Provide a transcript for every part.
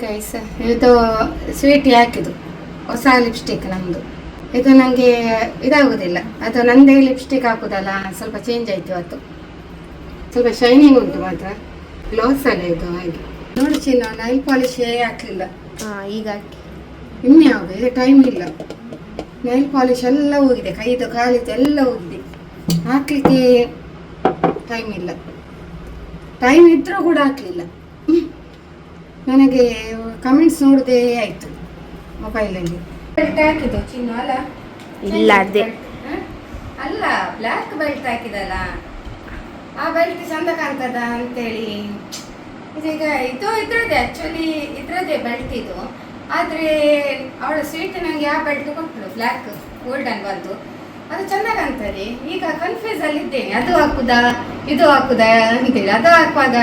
Guys, ಇದು sweet ಹಾಕಿದ್ದು ಹೊಸ ಲಿಪ್ಸ್ಟಿಕ್ ನಮ್ಮದು. ಇದು ನನಗೆ ಇದಾಗೋದಿಲ್ಲ, ಅದು ನಂದೇ ಲಿಪ್ಸ್ಟಿಕ್ ಹಾಕೋದಲ್ಲ, ಸ್ವಲ್ಪ ಚೇಂಜ್ ಆಯಿತು ಇವತ್ತು. ಸ್ವಲ್ಪ ಶೈನಿಂಗ್ ಉಂಟು ಮಾತ್ರ, ಗ್ಲೋಸ್ ಅಲ್ಲ ಇದು. ಹಾಗೆ ನೋಡಿ ಚಿನ್ನ, ನೈಲ್ ಪಾಲಿಶೇ ಹಾಕಲಿಲ್ಲ. ಈಗ ಹಾಕಿ ಇನ್ಯಾವುದು, ಇದು ಟೈಮ್ ಇಲ್ಲ. ನೈಲ್ ಪಾಲಿಶ್ ಎಲ್ಲ ಹೋಗಿದೆ, ಕೈದು ಕಾಲಿದ್ದು ಎಲ್ಲ ಹೋಗಿದೆ, ಹಾಕಲಿಕ್ಕೆ ಟೈಮ್ ಇಲ್ಲ. ಟೈಮ್ ಇದ್ರೂ ಕೂಡ ಹಾಕಲಿಲ್ಲ. ನನಗೆ ಕಮೆಂಟ್ಸ್ ನೋಡೋದೇ ಆಯಿತು ಮೊಬೈಲಲ್ಲಿ. ಬೆಲ್ಟ್ ಹಾಕಿದ್ದು ಚಿನ್ನ ಅಲ್ಲ? ಇಲ್ಲ ಅದೇ ಅಲ್ಲ, ಬ್ಲ್ಯಾಕ್ ಬೆಲ್ಟ್ ಹಾಕಿದಲ್ಲ, ಆ ಬೆಲ್ಟ್ ಚಂದ ಕಾಣ್ತದ ಅಂತೇಳಿ. ಇದೀಗ ಇದು ಇದ್ರದ್ದೇ, ಆ್ಯಕ್ಚುಲಿ ಇದ್ರದ್ದೇ ಬೆಲ್ಟ್ ಇದು. ಆದರೆ ಅವಳ ಸ್ವೀಟ್ ನನಗೆ ಆ ಬೆಲ್ಟ್ ಕೊಟ್ಟಳು, ಬ್ಲ್ಯಾಕ್ ಗೋಲ್ಡನ್ ಬಂದು, ಅದು ಚಂದ ಕಾಣ್ತದೆ. ಈಗ ಕನ್ಫ್ಯೂಸ್ ಅಲ್ಲಿ ಇದ್ದೇನೆ, ಅದು ಹಾಕುದಾ ಇದು ಹಾಕುದಾ ಅಂತೇಳಿ. ಅದು ಹಾಕುವಾಗ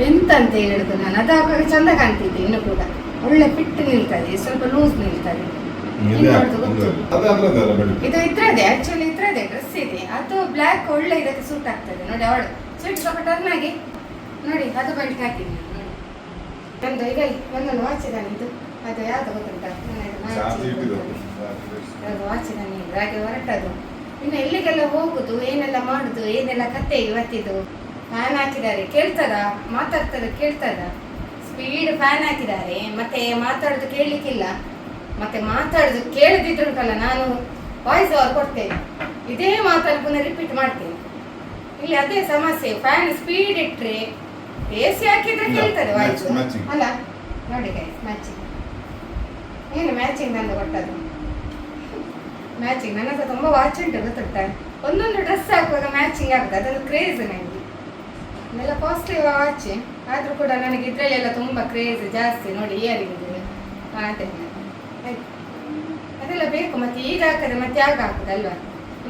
ಎಂತ ಅಂತ ಹೇಳುದು ನಾನು, ಅದು ಹಾಕುವಾಗ ಚಂದ ಕಾಣ್ತಿದ್ದೆ, ಇನ್ನು ಕೂಡ ಒಳ್ಳೆ ಫಿಟ್ ನಿಲ್ತದೆ, ಸ್ವಲ್ಪ ಲೂಸ್ ನಿಲ್ತದೆ. ಇದು ಇದ್ರದೆ, ಆಕ್ಚುಲಿ ಇದ್ರದೆ ಡ್ರೆಸ್ ಇದೆ, ಅದು ಬ್ಲ್ಯಾಕ್ ಒಳ್ಳೆ ಇದಕ್ಕೆ ಸೂಟ್ ಆಗ್ತದೆ. ನೋಡಿ ಅವಳು ಸ್ವೀಟ್ ಸ್ವಲ್ಪ ಟರ್ನ್ ಆಗಿ ನೋಡಿ, ಅದು ಬೆಲ್ಟ್ ಹಾಕಿದ್ದೀನಿ ನೋಡಿ. ನಂದು ಈಗ ಒಂದೊಂದು ವಾಚ್ ಇದ್ದಾನೆ, ಇದು ಅದು ಯಾವ್ದು ಗೊತ್ತುಂಟ, ವಾಚ್ ಇದ್ದಾನೆ, ಹಾಗೆ ಹೊರಟದು. ಇನ್ನು ಎಲ್ಲಿಗೆಲ್ಲ ಹೋಗುದು, ಏನೆಲ್ಲ ಮಾಡುದು, ಏನೆಲ್ಲ ಕತೆ ಇವತ್ತಿದು. ಫ್ಯಾನ್ ಹಾಕಿದ್ದಾರೆ, ಕೇಳ್ತದ? ಮಾತಾಡ್ತದ ಕೇಳ್ತದ? ಸ್ಪೀಡ್ ಫ್ಯಾನ್ ಹಾಕಿದ್ದಾರೆ, ಮತ್ತೆ ಮಾತಾಡೋದು ಕೇಳಲಿಕ್ಕಿಲ್ಲ. ಮತ್ತೆ ಮಾತಾಡೋದು ಕೇಳದಿದ್ರುಂಟಲ್ಲ, ನಾನು ವಾಯ್ಸ್ ಓವರ್ ಕೊಡ್ತೇನೆ, ಇದೇ ಮಾತನ್ನು ಪುನಃ ರಿಪೀಟ್ ಮಾಡ್ತೇನೆ. ಇಲ್ಲಿ ಅದೇ ಸಮಸ್ಯೆ, ಫ್ಯಾನ್ ಸ್ಪೀಡ್ ಇಟ್ಟರೆ, AC ಹಾಕಿದ್ರೆ ಕೇಳ್ತದೆ ವಾಯ್ಸ್ ಅಲ್ಲ. ನೋಡಿ ಗೈಸ್, ಮ್ಯಾಚಿಂಗ್ ಏನು ಮ್ಯಾಚಿಂಗ್ ನಂದು ಕೊಟ್ಟದ್ದು, ಮ್ಯಾಚಿಂಗ್. ನನ್ನ ಹತ್ರ ತುಂಬ ವಾಚ್ ಉಂಟು ಗೊತ್ತುಂಟ, ಒಂದೊಂದು ಡ್ರೆಸ್ ಹಾಕುವಾಗ ಮ್ಯಾಚಿಂಗ್ ಆಗುತ್ತೆ, ಅದೊಂದು ಕ್ರೇಜ್ ನನಗೆ. ಎಲ್ಲ ಕಾಸ್ಟ್ಲಿ ವಾಚ್ ಆದರೂ ಕೂಡ ನನಗೆ ಇದರಲ್ಲೆಲ್ಲ ತುಂಬ ಕ್ರೇಜ್ ಜಾಸ್ತಿ. ನೋಡಿ ಇಯರಿಂಗ್ ಅದೇ ಅದೆಲ್ಲ ಬೇಕು. ಮತ್ತೆ ಈಗ ಹಾಕದೆ ಮತ್ತೆ ಯಾವಾಗ ಹಾಕುದಲ್ವಾ,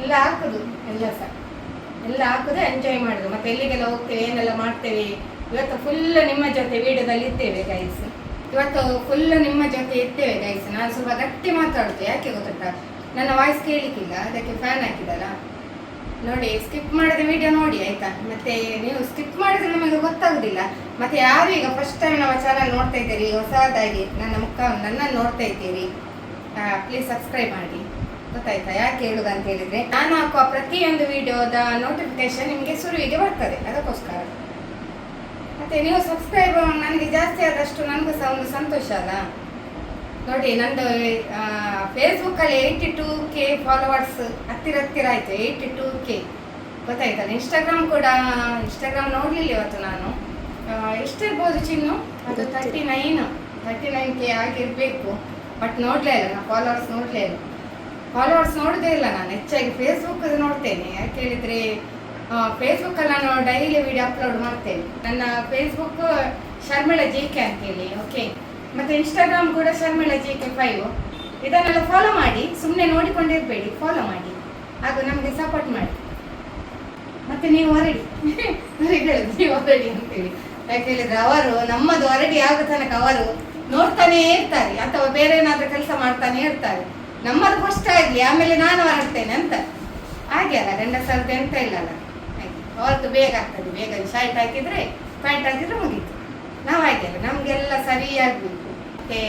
ಎಲ್ಲ ಹಾಕುದು, ಎಲ್ಲ ಸಹ ಎಲ್ಲ ಹಾಕುದು, ಎಂಜಾಯ್ ಮಾಡುದು. ಮತ್ತೆ ಎಲ್ಲಿಗೆಲ್ಲ ಹೋಗ್ತೇವೆ, ಏನೆಲ್ಲ ಮಾಡ್ತೇವೆ. ಇವತ್ತು ಫುಲ್ ನಿಮ್ಮ ಜೊತೆ ವಿಡಿಯೋದಲ್ಲಿ ಇದ್ದೇವೆ ಗೈಸ್, ಇವತ್ತು ಫುಲ್ ನಿಮ್ಮ ಜೊತೆ ಇದ್ದೇವೆ ಗೈಸ್. ನಾನು ಸ್ವಲ್ಪ ಗಟ್ಟಿ ಮಾತಾಡುದು, ಯಾಕೆ ಗೊತ್ತುಂಟ, ನನ್ನ ವಾಯ್ಸ್ ಕೇಳಲಿಕ್ಕಿಲ್ಲ, ಅದಕ್ಕೆ ಫ್ಯಾನ್ ಹಾಕಿದಲ್ಲ. ನೋಡಿ, ಸ್ಕಿಪ್ ಮಾಡಿದ ವಿಡಿಯೋ ನೋಡಿ ಆಯ್ತಾ. ಮತ್ತೆ ನೀವು ಸ್ಕಿಪ್ ಮಾಡಿದ್ರೆ ನಮಗೆ ಗೊತ್ತಾಗುದಿಲ್ಲ. ಮತ್ತೆ ಯಾರು ಈಗ ಫಸ್ಟ್ ಟೈಮ್ ನಮ್ಮ ಚಾನಲ್ ನೋಡ್ತಾ ಇದ್ದೀರಿ, ಹೊಸದಾಗಿ ನನ್ನ ನನ್ನನ್ನು ನೋಡ್ತಾ ಇದ್ದೀರಿ, ಪ್ಲೀಸ್ ಸಬ್ಸ್ಕ್ರೈಬ್ ಮಾಡಿ, ಗೊತ್ತಾಯ್ತಾ. ಯಾಕೆ ಹೇಳುದು ಅಂತ ಹೇಳಿದ್ರೆ, ನಾನು ಹಾಕುವ ಪ್ರತಿಯೊಂದು ವಿಡಿಯೋದ ನೋಟಿಫಿಕೇಶನ್ ನಿಮಗೆ ಶುರುವಿಗೆ ಬರ್ತದೆ, ಅದಕ್ಕೋಸ್ಕರ. ಮತ್ತೆ ನೀವು ಸಬ್ಸ್ಕ್ರೈಬ್ ನನಗೆ ಜಾಸ್ತಿ ಆದಷ್ಟು ನನಗೂ ಸಹ ಒಂದು ಸಂತೋಷ ಅಲ್ಲ. ನೋಡಿ, ನಂದು ಫೇಸ್ಬುಕ್ಕಲ್ಲಿ 82K ಫಾಲೋವರ್ಸ್ ಹತ್ತಿರ ಆಯಿತು, 82K ಗೊತ್ತಾಯ್ತಲ್ಲ. ಇನ್ಸ್ಟಾಗ್ರಾಮ್ ಕೂಡ, ಇನ್ಸ್ಟಾಗ್ರಾಮ್ ನೋಡಲಿಲ್ಲ ಇವತ್ತು ನಾನು. ಎಷ್ಟಿರ್ಬೋದು ಚಿನ್ನು, ಅದು 39K ಆಗಿರಬೇಕು. ಬಟ್ ನೋಡಲೇ ಇಲ್ಲ ನಾನು, ಫಾಲೋವರ್ಸ್ ನೋಡಲೇ ಇಲ್ಲ. ಫಾಲೋವರ್ಸ್ ನೋಡೋದೇ ಇಲ್ಲ ನಾನು, ಹೆಚ್ಚಾಗಿ ಫೇಸ್ಬುಕ್ ನೋಡ್ತೇನೆ. ಯಾಕೆ ಹೇಳಿದರೆ, ಫೇಸ್ಬುಕ್ಕಲ್ಲಿ ನಾನು ಡೈಲಿ ವಿಡಿಯೋ ಅಪ್ಲೋಡ್ ಮಾಡ್ತೇನೆ. ನನ್ನ ಫೇಸ್ಬುಕ್ ಶರ್ಮಿಳಾ JK ಅಂತೇಳಿ, ಓಕೆ. ಮತ್ತು ಇನ್ಸ್ಟಾಗ್ರಾಮ್ ಕೂಡ ಶರ್ಮಿಳಾ JK 5. ಇದನ್ನೆಲ್ಲ ಫಾಲೋ ಮಾಡಿ, ಸುಮ್ಮನೆ ನೋಡಿಕೊಂಡಿರಬೇಡಿ, ಫಾಲೋ ಮಾಡಿ, ಹಾಗೂ ನಮಗೆ ಸಪೋರ್ಟ್ ಮಾಡಿ. ಮತ್ತು ನೀವು ಹೊರಡಿ ನೀವು ಹೊರಡಿ ಅಂತೇಳಿ. ಯಾಕೆ ಹೇಳಿದರೆ, ಅವರು ನಮ್ಮದು ಹೊರಡಿ ಆಗೋ ತನಕ ಅವರು ನೋಡ್ತಾನೇ ಇರ್ತಾರೆ, ಅಥವಾ ಬೇರೆ ಏನಾದರೂ ಕೆಲಸ ಮಾಡ್ತಾನೆ ಇರ್ತಾರೆ. ನಮ್ಮದು ಫಸ್ಟ್ ಆಗಲಿ, ಆಮೇಲೆ ನಾನು ಹೊರಡ್ತೇನೆ ಅಂತ. ಹಾಗೆ ಅಲ್ಲ, ಗಂಡಸರದ್ದು ಎಂತ ಇಲ್ಲಲ್ಲ. ಹಾಗೆ ಅವ್ರದ್ದು ಬೇಗ ಆಗ್ತದೆ, ಬೇಗ ಶರ್ಟ್ ಹಾಕಿದರೆ ಪ್ಯಾಂಟ್ ಹಾಕಿದರೆ ಮುಗೀತು. ನಾವು ಹಾಗೆ ಅಲ್ಲ, ನಮಗೆಲ್ಲ ಸರಿಯಾಗಬೇಕು. ಮತ್ತು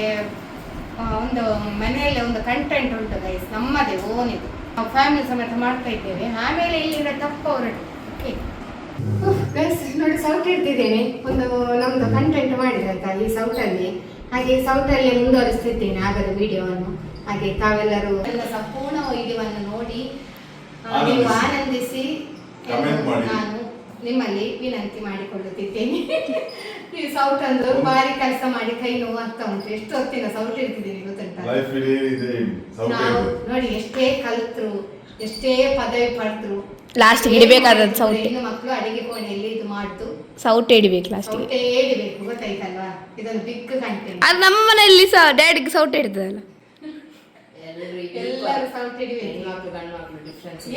ಒಂದು ಮನೆಯಲ್ಲಿ ಒಂದು ಕಂಟೆಂಟ್ ಉಂಟು ಗೈಸ್, ನಮ್ಮದೇ ಓನ್ ಇದು. ನಾವು ಫ್ಯಾಮಿಲಿ ಸಮೇತ ಮಾಡ್ತಾ ಇದ್ದೇವೆ. ಆಮೇಲೆ ಇಲ್ಲಿಂದ ತಪ್ಪ ಹೊರಟು, ಓಕೆ ಗೈಸ್. ನೋಡಿ, ಸೌಟ್ ಇಡ್ತಿದ್ದೇನೆ, ಒಂದು ನಮ್ಮದು ಕಂಟೆಂಟ್ ಮಾಡಿದೆ ಆಯ್ತಾ ಈ ಸೌಟಲ್ಲಿ. ಹಾಗೆ ಸೌಟಲ್ಲಿ ಮುಂದುವರಿಸ್ತಿದ್ದೇನೆ ಆಗದ ವಿಡಿಯೋವನ್ನು. ಹಾಗೆ ತಾವೆಲ್ಲರೂ ಎಲ್ಲ ಸಂಪೂರ್ಣ ವಿಡಿಯೋವನ್ನು ನೋಡಿ ನೀವು ಆನಂದಿಸಿ ನಾನು ನಿಮ್ಮಲ್ಲಿ ವಿನಂತಿ ಮಾಡಿಕೊಳ್ಳುತ್ತಿದ್ದೇನೆ. ಈ ಸೌಟ್ ಅಂದ್ರು ಭಾರಿ ಕೆಲಸ ಮಾಡಿ ಕೈ ನೋವು ಆಗ್ತಾ ಉಂಟು. ಎಷ್ಟು ಹೊತ್ತಿನ ಸೌಟ್ ಇರ್ತಿದ್ದೀನಿ ಗೊತ್ತುಂಟ. ನಾವು ನೋಡಿ, ಎಷ್ಟೇ ಕಲ್ತ್ರು, ಎಷ್ಟೇ ಪದವಿ ಪಡೆದ್ರು, ಲಾಸ್ಟ್ ಇಡಬೇಕಾದ ಸೌಟ್. ಹೆಣ್ಣು ಮಕ್ಕಳು ಅಡಿಗೆ ಕೋಣೆಯಲ್ಲಿ ಇದು ಮಾಡ್ತು, ಸೌಟ್ ಇಡಬೇಕು, ಲಾಸ್ಟ್ ಇಡಬೇಕು, ಗೊತ್ತಾಯ್ತಲ್ವಾ. ಇದೊಂದು ಬಿಗ್ ಕಂಟೆಂಟ್. ಅದು ನಮ್ಮ ಮನೆಯಲ್ಲಿ ಸಹ ಡ್ಯಾಡಿಗೆ ಸೌಟ್ ಇಡ್ತದಲ್ಲ, ಎಲ್ಲರೂ ಸೌಟ್ ಹಿಡಿಬೇಕು.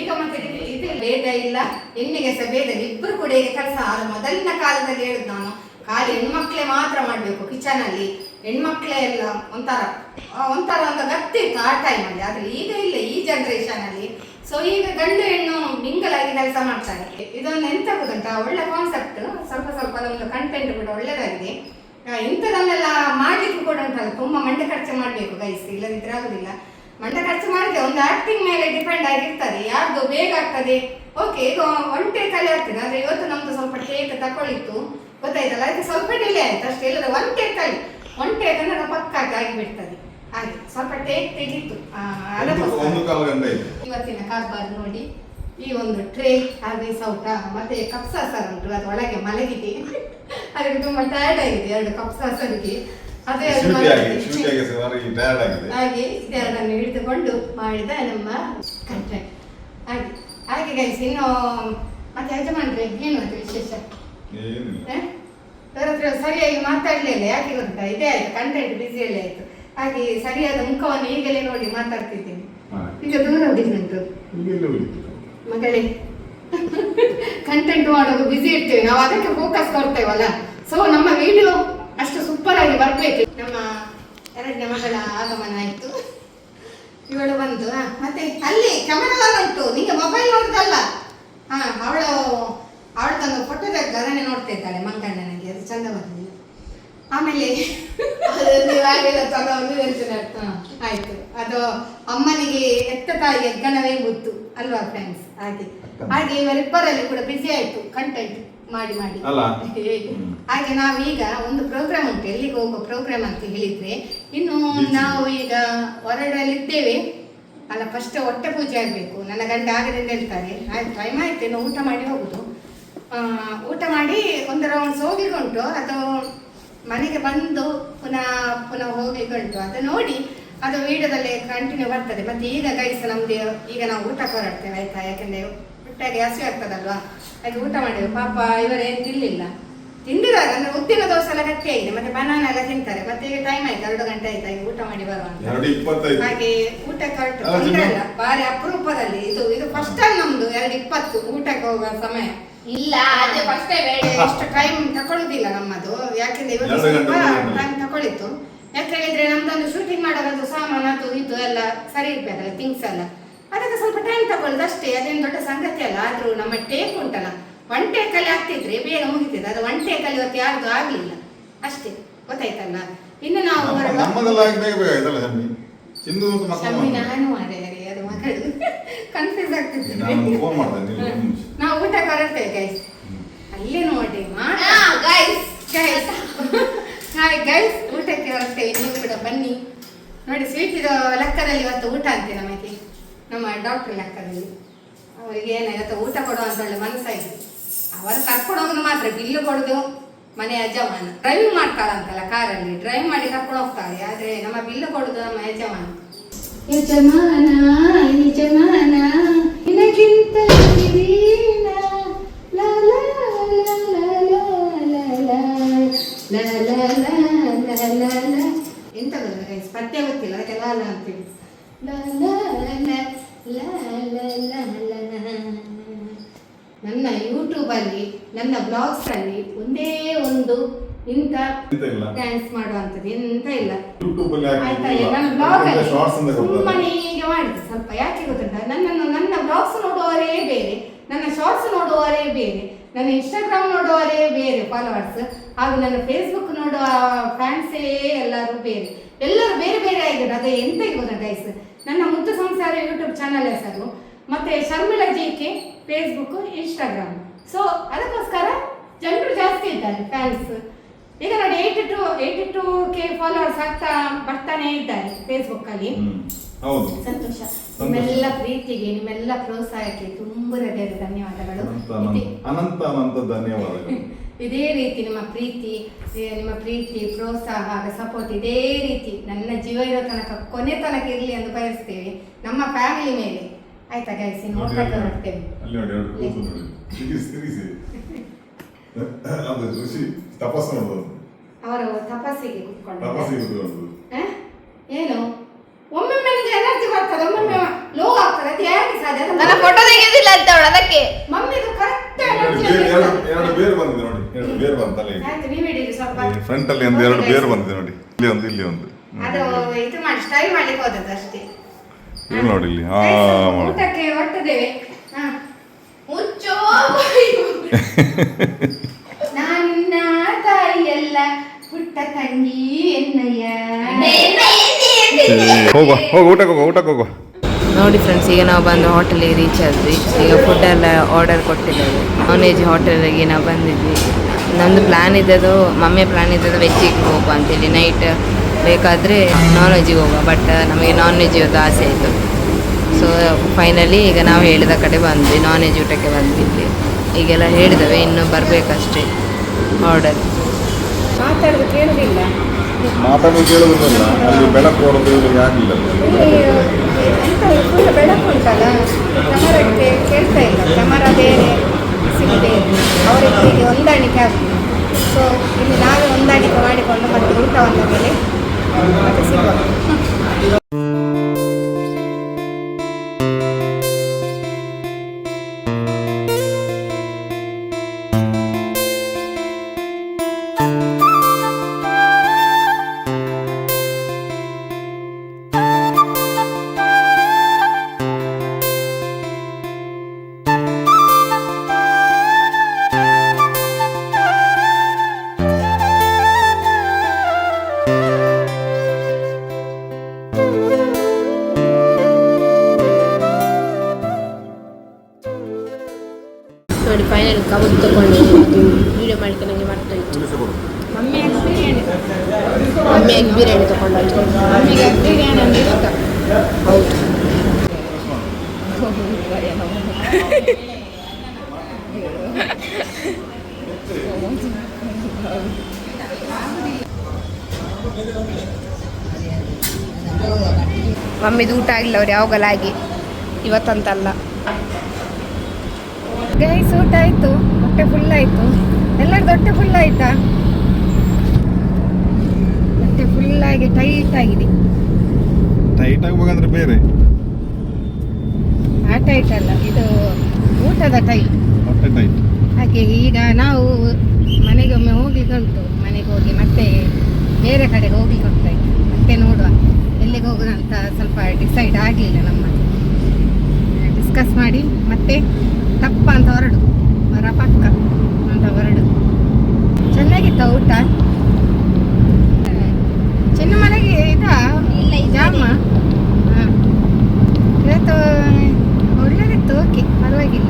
ಈಗ ಮತ್ತೆ ಇದು ಭೇದ ಇಲ್ಲ, ಹೆಣ್ಣಿಗೆ ಸಹ ಭೇದ ಇಲ್ಲ, ಇಬ್ಬರು ಕೂಡ ಈಗ ಕೆಲಸ. ಮೊದಲಿನ ಕಾಲದಲ್ಲಿ ಹೇಳುದು ನಾನು, ಖಾಲಿ ಹೆಣ್ಮಕ್ಳೇ ಮಾತ್ರ ಮಾಡ್ಬೇಕು ಕಿಚನ್ ಅಲ್ಲಿ, ಹೆಣ್ಮಕ್ಳೇ ಎಲ್ಲ ಒಂಥರ ಒಂದು ಗತ್ತಿ ಇತ್ತು ಆ ಟೈಮಲ್ಲಿ. ಆದ್ರೆ ಈಗ ಇಲ್ಲ, ಈ ಜನರೇಷನ್ ಅಲ್ಲಿ. ಸೊ ಈಗ ಗಂಡು ಹೆಣ್ಣು ಮಿಂಗಲ್ ಆಗಿ ಕೆಲಸ ಮಾಡ್ತಾರೆ. ಇದೊಂದು ಎಂತ ಗೊತ್ತುಂಟ, ಒಳ್ಳೆ ಕಾನ್ಸೆಪ್ಟ್. ಸ್ವಲ್ಪ ನಮ್ದು ಕಂಟೆಂಟ್ ಕೂಡ ಒಳ್ಳೆದಾಗಿದೆ. ಇಂಥದನ್ನೆಲ್ಲ ಮಾಡ್ಲಿಕ್ಕೆ ಕೂಡ ಉಂಟಲ್ಲ, ತುಂಬಾ ಮಂಡೆ ಖರ್ಚು ಮಾಡ್ಬೇಕು ಗೈಸ್, ಇಲ್ಲದಿದ್ರೆ ಆಗುದಿಲ್ಲ. ಮಂಡೆ ಖರ್ಚು ಮಾಡಿದ್ರೆ ಒಂದು ಆಕ್ಟಿಂಗ್ ಮೇಲೆ ಡಿಪೆಂಡ್ ಆಗಿರ್ತದೆ, ಯಾರ್ದು ಬೇಗ ಆಗ್ತದೆ. ಓಕೆ, ಈಗ ಒಂಟೆ ಕಲೆ ಆಗ್ತದೆ, ಆದ್ರೆ ಇವತ್ತು ನಮ್ದು ಸ್ವಲ್ಪ ಟೇಕ್ ತಕೊಳ್ಳಿತ್ತು, ಗೊತ್ತಾಯ್ತಲ್ಲ, ಅದಕ್ಕೆ ಸ್ವಲ್ಪ ಡಿಲೇ ಆಯ್ತು ಅಷ್ಟೇ. ಇಲ್ಲದ ಒಂಟೆ ಕಲೆ, ಒಂಟೆ ಕನ್ನಡ ಪಕ್ಕಾಗಿ ಆಗಿಬಿಡ್ತದೆ, ಹಾಗೆ ಸ್ವಲ್ಪ ಟೇಕ್ ತೆಗಿತ್ತು. ಇವತ್ತಿನ ಕಾರ್ಬಾರ್ ನೋಡಿ, ಈ ಒಂದು ಟ್ರೇ ಹಾಗೆ ಸೌಟ ಮತ್ತೆ ಕಪ್ಸಾಸರ್ ಉಂಟು, ಅದು ಒಳಗೆ ಮಲಗಿದೆ, ಅದಕ್ಕೆ ತುಂಬಾ ಟಯರ್ಡ್ ಆಗಿದೆ 2 ಕಪ್ಸಾಸರಿಗೆ. ಅದೇ ಹಾಗೆ ಇದೆರಡನ್ನು ಹಿಡಿದುಕೊಂಡು ಮಾಡಿದ ನಮ್ಮ ಕಂಟೆಂಟ್. ಹಾಗೆ ಹಾಗೆ ಗೈಸ್, ಇನ್ನು ಮತ್ತೆ ಯಜಮಾನ್ರೆ ಏನು ಅದು ವಿಶೇಷ? ಅವರ ಹತ್ರ ಸರಿಯಾಗಿ ಮಾತಾಡ್ಲಿಲ್ಲ, ಯಾಕೆ ಗೊತ್ತಾ, ಇದೇ ಆಯ್ತು ಕಂಟೆಂಟ್ ಬಿಸಿಯಲ್ಲಿ ಆಯ್ತು. ಹಾಗೆ ಸರಿಯಾದ ಮುಖವನ್ನು ಈಗಲೇ ನೋಡಿ ಮಾತಾಡ್ತಿದ್ದೀನಿ. ಈಗ ದೂರ ಹೋಗಿದ್ದುಂಟು ಮಗಳೇ, ಕಂಟೆಂಟ್ ಮಾಡೋದು ಬಿಸಿ ಇರ್ತೇವೆ ನಾವು, ಅದಕ್ಕೆ ಫೋಕಸ್ ಕೊಡ್ತೇವಲ್ಲ. ಸೊ ನಮ್ಮ ವಿಡಿಯೋ ಅಷ್ಟು ಸೂಪರ್ ಆಗಿ ಬರ್ಬೇಕು. ನಮ್ಮ 2ನೇ ಮಗಳ ಆಗಮನ ಆಯ್ತು, ಇವಳು ಬಂದು ಮತ್ತೆ ಅಲ್ಲಿ ಕ್ಯಾಮೆರಾ ಉಂಟು, ನಿಂಗೆ ಮೊಬೈಲ್ ನೋಡುದಲ್ಲ. ಅವಳದೊಂದು ಫೋಟೋ ತೆಗೆದು ಅದನ್ನೇ ನೋಡ್ತಾ ಇದ್ದಾಳೆ ಮಂಗಣ್ಣನಿಗೆ, ಅದು ಚಂದ ಬರಲಿಲ್ಲ. ಆಮೇಲೆ ಆಯ್ತು, ಅದು ಅಮ್ಮನಿಗೆ ಎತ್ತ ತಾಯಿಗೆ ಗಣವೇ ಗೊತ್ತು ಅಲ್ವಾ ಫ್ರೆಂಡ್ಸ್. ಹಾಗೆ ಇವರಿಬ್ಬರಲ್ಲಿ ಕೂಡ ಬಿಸಿ ಆಯ್ತು ಕಂಟೆಂಟ್ ಮಾಡಿ ಮಾಡಿ. ಹಾಗೆ ನಾವೀಗ ಒಂದು ಪ್ರೋಗ್ರಾಮ್ ಉಂಟು, ಎಲ್ಲಿಗೆ ಹೋಗೋ ಪ್ರೋಗ್ರಾಮ್ ಅಂತ ಹೇಳಿದ್ರೆ, ಇನ್ನು ನಾವು ಈಗ ಹೊರಡಲಿದ್ದೇವೆ ಅಲ್ಲ. ಫಸ್ಟ್ ಹೊಟ್ಟೆ ಪೂಜೆ ಆಗ್ಬೇಕು, ನನ್ನ ಗಂಡ ಆಗದಿಂದ ಹೇಳ್ತಾರೆ. ಆಯ್ತು, ಟೈಮ್ ಆಯ್ತು, ಇನ್ನು ಊಟ ಮಾಡಿ ಹೋಗುದು. ಊಟ ಮಾಡಿ ಒಂದು ರೌಂಡ್ಸ್ ಹೋಗಿಕೊಂಡು ಅದು ಮನೆಗೆ ಬಂದು ಪುನಃ ಹೋಗಿಕೊಂಡು ಅದು ನೋಡಿ ಅದು ವಿಡಿಯೋದಲ್ಲಿ ಕಂಟಿನ್ಯೂ ಬರ್ತದೆ. ಮತ್ತೆ ಈಗ ಗೈಸ್ ನಮ್ದು ಈಗ ನಾವು ಊಟಕ್ಕೆ ಹೊರಡ್ತೇವೆ ಆಯ್ತಾ, ಯಾಕಂದ್ರೆ ಹೊಟ್ಟೆಗೆ ಹಸಿ ಆಗ್ತದಲ್ವಾ, ಹಾಗೆ ಊಟ ಮಾಡಿದ್ವಿ. ಪಾಪ ಇವರೇನು ತಿಂದಿದ್ದಾರೆ, ಅಂದ್ರೆ ಉದ್ದಿನ ದೋಸೆ ಎಲ್ಲ ಗಟ್ಟಿ ಆಗಿದೆ, ಮತ್ತೆ ಬನಾನ ಎಲ್ಲ ತಿಂತಾರೆ. ಮತ್ತೆ ಈಗ ಟೈಮ್ ಆಯ್ತು, 2 ಗಂಟೆ ಆಯ್ತು, ಹಾಗೆ ಊಟ ಮಾಡಿ ಬರುವಂತ. ಹಾಗೆ ಊಟಕ್ಕೆ ಹೊರಟು ತೊಂದ್ರೆ ಇಲ್ಲ, ಬಾರಿ ಅಪರೂಪದಲ್ಲಿ ಇದು ಫಸ್ಟ್ ಟೈಮ್ ನಮ್ದು 2:20 ಊಟಕ್ಕೆ ಹೋಗುವ ಸಮಯ. ಇಲ್ಲ, ಅದೇ ಫಸ್ಟ್ ಟೈಮ್. ಎಷ್ಟು ಟೈಮ್ ತಕೊಳ್ಳುದಿಲ್ಲ ನಮ್ಮದು, ಯಾಕೆಂದ್ರೆ ಇವತ್ತು ಸ್ವಲ್ಪ ಟೈಮ್ ತಕೊಳ್ಳಿತ್ತು. ಯಾಕೆ ಹೇಳಿದ್ರೆ ನಮ್ದೊಂದು ಶೂಟಿಂಗ್ ಮಾಡೋದು ಸಾಮಾನು ಅದು ಇದು ಎಲ್ಲ ಸರಿ ಇರ್ಬೇಕಲ್ಲ, ಥಿಂಗ್ಸ್ ಎಲ್ಲ, ಅದಕ್ಕೆ ಸ್ವಲ್ಪ ಟೈಮ್ ತಗೊಳ್ಳೋದು ಅಷ್ಟೇ. ಅದೇನು ದೊಡ್ಡ ಸಂಗತಿ ಅಲ್ಲ. ಆದ್ರೂ ನಮ್ಮ ಟೇಕ್ ಉಂಟಲ್ಲ, 1 ಟೇಕಲ್ಲಿ ಆಗ್ತಿದ್ರೆ ಬೇಗ ಮುಗಿತಿದೆ, ಅದು 1 ಟೇಕಲ್ಲಿ ಇವತ್ತು ಯಾರ್ದು ಆಗ್ಲಿಲ್ಲ ಅಷ್ಟೇ, ಗೊತ್ತಾಯ್ತಲ್ಲ. ಇನ್ನು ನಾವು ನಾನು ಮಾರ್ರೆ, ಅದು ಮಗಳು ಕನ್ಫ್ಯೂಸ್ ಆಗ್ತಿದ್ದೆ. ನಾವು ಊಟಕ್ಕೆ ಹೊರಡ್ತೇವೆ ಗೈಸ್, ಅಲ್ಲೇ ನೋಡಿ ಹಾಯ್ ಗೈಸ್, ಊಟಕ್ಕೆ ಹೊರಡ್ತೇವೆ, ನೀವು ಕೂಡ ಬನ್ನಿ ನೋಡಿ. ಸ್ವೀಟ್ ಇದು ಲೆಕ್ಕದಲ್ಲಿ ಇವತ್ತು ಊಟ ಅಂತೆ ನಮಗೆ, ನಮ್ಮ ಡಾಕ್ಟರ್ ಲೆಕ್ಕದಲ್ಲಿ. ಅವರಿಗೆ ಏನಾಗುತ್ತೆ ಊಟ ಕೊಡುವ ಅಂತ ಒಳ್ಳೆ ಮನಸ್ಸಾಗಿದೆ. ಅವರು ಕರ್ಕೊಂಡು ಮಾತ್ರ ಬಿಲ್ಲು ಕೊಡುದು ಮನೆ ಯಜಮಾನ. ಡ್ರೈವಿಂಗ್ ಮಾಡ್ತಾಳಂತಲ್ಲ ಕಾರಲ್ಲಿ, ಡ್ರೈವ್ ಮಾಡಿ ಕರ್ಕೊಂಡು ಹೋಗ್ತಾಳೆ, ಆದ್ರೆ ನಮ್ಮ ಬಿಲ್ಲು ಕೊಡುದು ನಮ್ಮ ಯಜಮಾನ. ಯಜಮಾನ ಯಜಮಾನ ನಿನಗಿಂತ ಎಂತ ಗೈಸ್, ಪದ್ಯ ಗೊತ್ತಿಲ್ಲ ಅದಕ್ಕೆ ಲಾಲ ಅಂತೇಳಿ. ನನ್ನ ಯೂಟ್ಯೂಬಲ್ಲಿ ನನ್ನ ಬ್ಲಾಗ್ಸ್ ಅಲ್ಲಿ ಒಂದೇ ಒಂದು ಇಂಥ ಡ್ಯಾನ್ಸ್ ಮಾಡುವಂಥದ್ದು ಎಂತ ಇಲ್ಲ ಆಯ್ತಾ. ನನ್ನ ಬ್ಲಾಗ್ ಅಲ್ಲಿ ಸುಮ್ಮನೆ ಹೀಗೆ ಮಾಡಿದೆ ಸ್ವಲ್ಪ, ಯಾಕೆ ಗೊತ್ತುಂಟ, ನನ್ನ ಬ್ಲಾಗ್ಸ್ ನೋಡುವವರೇ ಬೇರೆ, ನನ್ನ ಶಾರ್ಟ್ಸ್ ನೋಡುವವರೇ ಬೇರೆ, ನನ್ನ ಇನ್ಸ್ಟಾಗ್ರಾಮ್ ನೋಡುವವರೇ ಬೇರೆ ಫಾಲೋವರ್ಸ್, ಹಾಗೂ ನನ್ನ ಫೇಸ್ಬುಕ್ ನೋಡುವ ಫ್ಯಾನ್ಸೇ ಎಲ್ಲರೂ ಬೇರೆ, ಎಲ್ಲರೂ ಬೇರೆ ಬೇರೆ ಆಗಿದ್ದು. ಅದೇ ಎಂತ ಗೊತ್ತಾ ಗೈಸ್, ನನ್ನ ಮುದ್ದು ಸಂಸಾರ ಯೂಟ್ಯೂಬ್ ಚಾನಲ್ ಹೆಸರು, ಮತ್ತೆ Sharmila JK Facebook Instagram. So ಅದಕ್ಕೋಸ್ಕರ ಜನರು ಜಾಸ್ತಿ ಇದ್ದಾರೆ ಫ್ಯಾನ್ಸ್. ಈಗ ನೋಡಿ 82K ಫಾಲೋವರ್ಸ್ ಆಗ್ತಾ ಬರ್ತಾನೆ ಇದ್ದಾರೆ ಫೇಸ್ಬುಕ್ ಅಲ್ಲಿ. ಸಂತೋಷ, ನಿಮ್ಮೆಲ್ಲ ಪ್ರೀತಿಗೆ ನಿಮ್ಮೆಲ್ಲ ಪ್ರೋತ್ಸಾಹಕ್ಕೆ ತುಂಬ ಹೃದಯದ ಧನ್ಯವಾದಗಳು. ಅನಂತ ಧನ್ಯವಾದಗಳು. ಇದೇ ರೀತಿ ನಿಮ್ಮ ಪ್ರೀತಿ ಪ್ರೋತ್ಸಾಹ ಸಪೋರ್ಟ್ ಇದೇ ರೀತಿ ನನ್ನ ಜೀವ ಇರೋ ತನಕ ಕೊನೆ ತನಕ ಇರಲಿ ಎಂದು ಬಯಸ್ತೇವೆ ನಮ್ಮ ಫ್ಯಾಮಿಲಿ ಮೇಲೆ. ಆಯ್ತಾ ಗೈಸ್, ನೋಡ್ಕೊಂಡು ಹೊರಡ್ತೇವೆ. ಅವರು ತಪಸ್ಸಿಗೆ ಕುತ್ಕೊಂಡು ಏನು ಒಮ್ಮೊಮ್ಮೆ ನನಗೆ ಎನರ್ಜಿ ಬರ್ತದೆ, ಒಮ್ಮೊಮ್ಮೆ ಲೋ ಆಗ್ತದೆ. ಅದು ಯಾಕೆ ಸಾಧ್ಯ? ನನ್ನ ಫೋಟೋ ತೆಗೆಯೋದಿಲ್ಲ ಅಂತ ಅವಳು, ಅದಕ್ಕೆ ಮಮ್ಮಿದು ಕರೆಕ್ಟ್ ಎನರ್ಜಿ. ಎರಡು ಬೇರು ಬಂದಿದೆ ನೋಡಿ, 2 ಬೇರು ಬಂತಲ್ಲ. ಆಯ್ತು, ನೀವು ಹಿಡೀರಿ ಸ್ವಲ್ಪ. ಫ್ರಂಟ್ ಅಲ್ಲಿ ಒಂದು 2 ಬೇರು ಬಂದಿದೆ ನೋಡಿ, ಇಲ್ಲಿ ಒಂದು. ಅದು ಇದು ಮಾಡಿ ಸ್ಟೈಲ್ ಮಾಡ್ಲಿಕ್ಕೆ ಹೋದದ್ದು ಅಷ್ಟೇ. ಇಲ್ಲಿ ನೋಡಿ, ಇಲ್ಲಿ ಊಟಕ್ಕೆ ಹೊರಟಿದ್ದೇವೆ. ನನ್ನ ತಾಯಿಯೆಲ್ಲ ಪುಟ್ಟ ತಂಗಿ ಎನ್ನಯ್ಯ. ಹೋಗುವ ಹೋಗು ಊಟಕ್ಕೆ ಹೋಗುವ. ನೋಡಿ ಫ್ರೆಂಡ್ಸ್, ಈಗ ನಾವು ಬಂದು ಹೋಟೆಲಿಗೆ ರೀಚ್ ಆದ್ವಿ. ಈಗ ಫುಡ್ ಎಲ್ಲ ಆರ್ಡರ್ ಕೊಟ್ಟಿದ್ದೇವೆ. ನಾನ್ ವೆಜ್ ಹೋಟೆಲಿಗೆ ನಾವು ಬಂದಿದ್ವಿ. ನಮ್ಮದು ಪ್ಲ್ಯಾನ್ ಇದ್ದದ್ದು, ಮಮ್ಮಿ ಪ್ಲ್ಯಾನ್ ಇದ್ದದ್ದು ವೆಜ್ಜಿಗೆ ಹೋಗುವ ಅಂತೇಳಿ. ನೈಟ್ ಬೇಕಾದರೆ ನಾನ್ ವೆಜ್ಜಿಗೆ ಹೋಗುವ, ಬಟ್ ನಮಗೆ ನಾನ್ ವೆಜ್ ಇವತ್ತು ಆಸೆ ಆಯಿತು. ಸೊ ಫೈನಲಿ ಈಗ ನಾವು ಹೇಳಿದ ಕಡೆ ಬಂದ್ವಿ, ನಾನ್ ವೆಜ್ ಊಟಕ್ಕೆ ಬಂದಿದ್ವಿ. ಈಗೆಲ್ಲ ಹೇಳಿದ್ದೇವೆ, ಇನ್ನೂ ಬರಬೇಕಷ್ಟೇ ಆರ್ಡರ್. ಮಾತಾಡೋದು ಕೇಳುದಿಲ್ಲ. ಮಾತಾಡೋದು ಕೇಳೋದಿಲ್ಲ, ಅಲ್ಲಿ ಬೆಳಕು ಹೊಡೆದು ಆಗಲಿಲ್ಲ. ಫುಲ್ ಬೆಳಕು ಉಂಟಲ್ಲ, ಕ್ಯಾಮರಕ್ಕೆ ಕೇಳ್ತಾ ಇಲ್ಲ. ಕ್ಯಾಮರಾ ಬೇರೆ, ಬಿಸಿಲು ಬೇರೆ, ಅವರಿಗೆ ಹೊಂದಾಣಿಕೆ ಆಗ್ತದೆ. ಸೊ ಇಲ್ಲಿ ನಾವೇ ಹೊಂದಾಣಿಕೆ ಮಾಡಿಕೊಂಡು ಮತ್ತೆ ಊಟ ಬಂದ ಮೇಲೆ ಮತ್ತೆ ಸಿಗುವ. ನೋಡಿ ಫೈನಲ್ ಕಬಾಬ್ ತಗೊಂಡು ವಿಡಿಯೋ ಮಾಡ್ಕೊಂಡು ನನಗೆ ಮರ್ತೋಯ್ತು. ಮಮ್ಮಿ ಬಿರಿಯಾನಿ, ಮಮ್ಮಿಯಾಗಿ ಬಿರಿಯಾನಿ ತಗೊಂಡು ಮಮ್ಮಿಗೆ ಬಿರಿಯಾನಿ ಅಂದ್ರೆ ಇಷ್ಟ. ಹೌದು. ಮಮ್ಮಿದು ಊಟ ಆಗಿಲ್ಲ ಅವ್ರು ಯಾವಾಗಲಾಗಿ, ಇವತ್ತಂತಲ್ಲ. ಗೈಸ್ ಊಟ ಆಯಿತು, ಹೊಟ್ಟೆ ಫುಲ್ ಆಯಿತು. ಎಲ್ಲರದ್ದು ಹೊಟ್ಟೆ ಫುಲ್ ಆಯಿತಾ? ಹೊಟ್ಟೆ ಫುಲ್ಲಾಗಿ ಟೈಟ್ ಆಗಿದೆ. ಟೈಟ್ ಆಗಬೇಕಂದ್ರೆ ಬೇರೆ ಆ ಟೈಟ್ ಅಲ್ಲ, ಇದು ಊಟದ ಟೈಟ್. ಹೊಟ್ಟೆ ಟೈಟ್. ಹಾಗೆ ಈಗ ನಾವು ಮನೆಗೆ ಒಮ್ಮೆ ಹೋಗ್ಲಿಕ್ಕೆ ಉಂಟು. ಮನೆಗೆ ಹೋಗಿ ಮತ್ತೆ ಬೇರೆ ಕಡೆಗೆ ಹೋಗ್ಲಿಕ್ಕೆ ಉಂಟಾಯ್ತು. ಮತ್ತೆ ನೋಡುವ ಎಲ್ಲಿಗೆ ಹೋಗೋದಂತ ಸ್ವಲ್ಪ ಡಿಸೈಡ್ ಆಗಲಿಲ್ಲ. ನಮ್ಮ ಡಿಸ್ಕಸ್ ಮಾಡಿ ಮತ್ತೆ ತಪ್ಪ ಅಂತ ಹೊರಡು, ಮರ ಪಕ್ಕ ಅಂತ ಹೊರಡು. ಚೆನ್ನಾಗಿತ್ತ ಊಟ? ಚಿನ್ನ ಮನೆಗೆ ಇದಾ ಜಾಮ? ಹಾಂ, ಇವತ್ತು ಒಳ್ಳೆದಿತ್ತು. ಓಕೆ, ಪರವಾಗಿಲ್ಲ.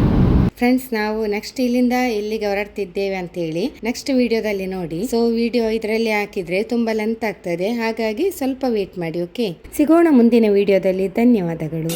ಫ್ರೆಂಡ್ಸ್, ನಾವು ನೆಕ್ಸ್ಟ್ ಇಲ್ಲಿಂದ ಎಲ್ಲಿಗೆ ಹೊರಡ್ತಿದ್ದೇವೆ ಅಂತೇಳಿ ನೆಕ್ಸ್ಟ್ ವಿಡಿಯೋದಲ್ಲಿ ನೋಡಿ. ಸೊ ವಿಡಿಯೋ ಇದರಲ್ಲಿ ಹಾಕಿದ್ರೆ ತುಂಬಾ ಲೆಂತ್ ಆಗ್ತದೆ, ಹಾಗಾಗಿ ಸ್ವಲ್ಪ ವೇಟ್ ಮಾಡಿ. ಓಕೆ, ಸಿಗೋಣ ಮುಂದಿನ ವಿಡಿಯೋದಲ್ಲಿ. ಧನ್ಯವಾದಗಳು.